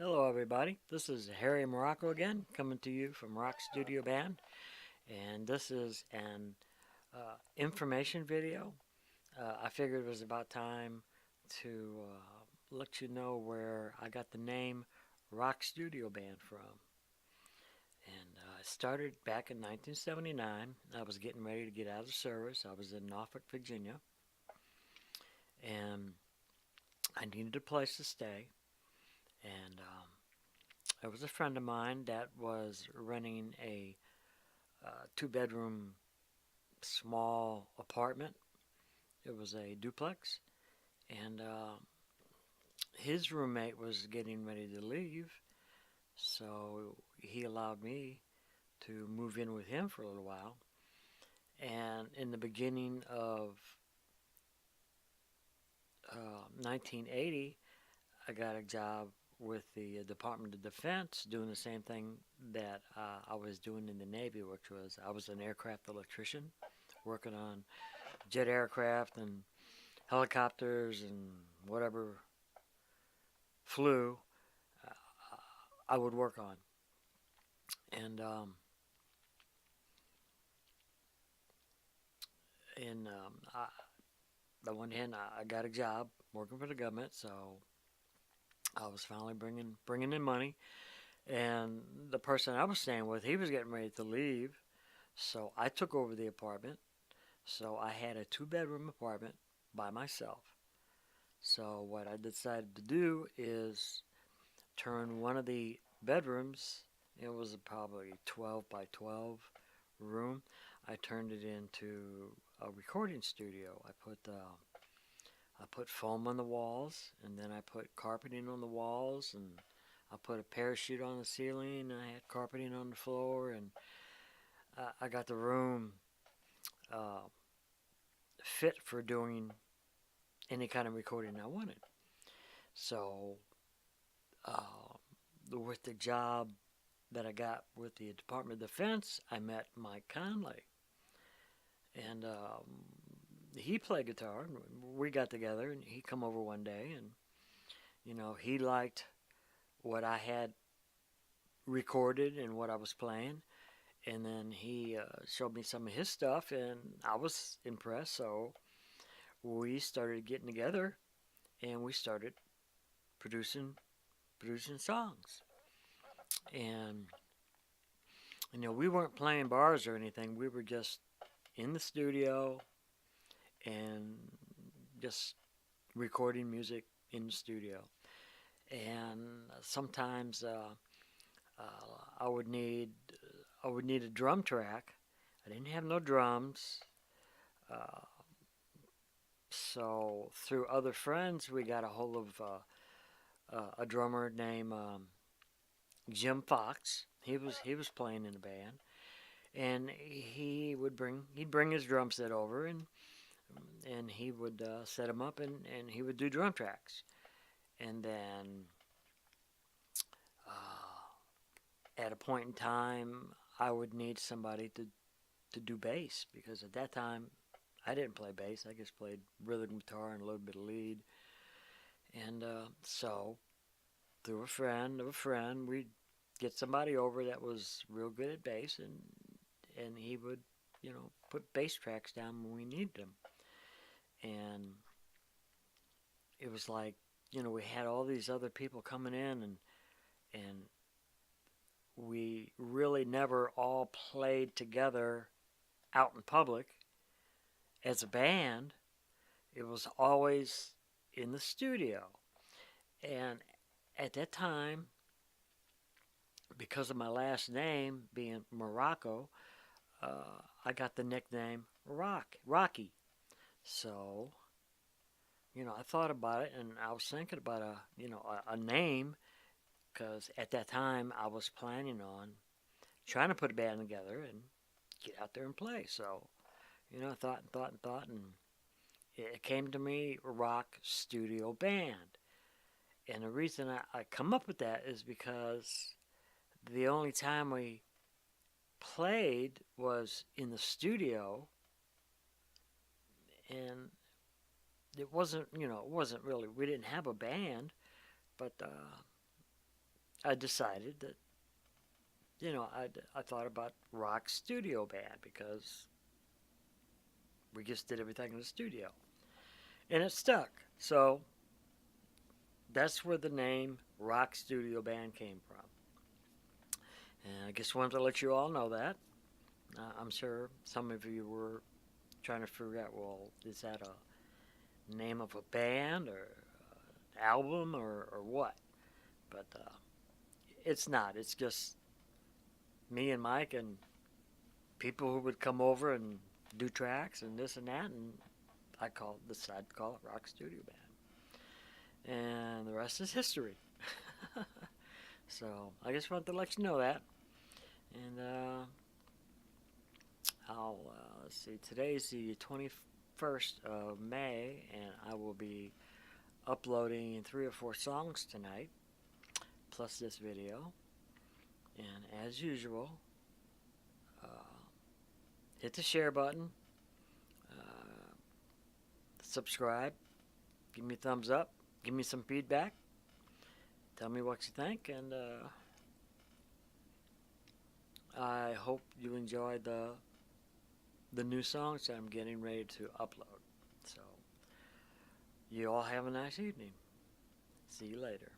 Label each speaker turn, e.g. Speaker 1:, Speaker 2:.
Speaker 1: Hello, everybody. This is Harry Morocco again, coming to you from Rock Studio Band, and this is an information video. I figured it was about time to let you know where I got the name Rock Studio Band from. And I started back in 1979. I was getting ready to get out of the service. I was in Norfolk, Virginia, and I needed a place to stay. And there was a friend of mine that was renting a two-bedroom small apartment. It was a duplex, and his roommate was getting ready to leave, so he allowed me to move in with him for a little while. And in the beginning of 1980, I got a job with the Department of Defense doing the same thing that I was doing in the Navy, which was I was an aircraft electrician working on jet aircraft and helicopters and whatever flew, uh, I would work on. And in the one hand, I got a job working for the government, so I was finally bringing in money. And the person I was staying with, he was getting ready to leave, so I took over the apartment. So I had a two-bedroom apartment by myself. So what I decided to do is turn one of the bedrooms, it was probably 12 by 12 room, I turned it into a recording studio. I put foam on the walls, and then I put carpeting on the walls, and I put a parachute on the ceiling, and I had carpeting on the floor, and I got the room uh, fit for doing any kind of recording I wanted. So uh, with the job that I got with the Department of Defense, I met Mike Conley, and he played guitar. We got together, and he come over one day, and he liked what I had recorded and what I was playing, and then he showed me some of his stuff, and I was impressed. So we started getting together, and we started producing songs, and we weren't playing bars or anything. We were just in the studio and just recording music in the studio. And sometimes uh, I would need I would need a drum track. I didn't have no drums, uh, so through other friends we got a hold of a drummer named Jim Fox. He was playing in the band, and he'd bring his drum set over, and he would set them up, and he would do drum tracks. And then at a point in time, I would need somebody to do bass, because at that time I didn't play bass. I just played rhythm guitar and a little bit of lead. And so through a friend of a friend, we'd get somebody over that was real good at bass, and he would put bass tracks down when we needed them. And it was like, we had all these other people coming in, and we really never all played together out in public as a band. It was always in the studio. And at that time, because of my last name being Morocco, I got the nickname Rocky. So, I thought about it, and I was thinking about a name, because at that time I was planning on trying to put a band together and get out there and play. So, I thought and thought and thought, and it came to me, Rock Studio Band. And the reason I come up with that is because the only time we played was in the studio, and it wasn't really, we didn't have a band, but I decided that, I thought about rock studio band because we just did everything in the studio. And it stuck. So that's where the name Rock Studio Band came from. And I just wanted to let you all know that. I'm sure some of you were trying to figure out, well, is that a name of a band or album or what? But it's not. It's just me and Mike and people who would come over and do tracks and this and that, and decided to call it Rock Studio Band, and the rest is history. So I just wanted to let you know that, and let's see. Today's the 21st of May, and I will be uploading 3 or 4 songs tonight, plus this video. And as usual, uh, hit the share button, uh, subscribe, give me a thumbs up, give me some feedback, tell me what you think, and I hope you enjoyed the new songs that I'm getting ready to upload. So, you all have a nice evening. See you later.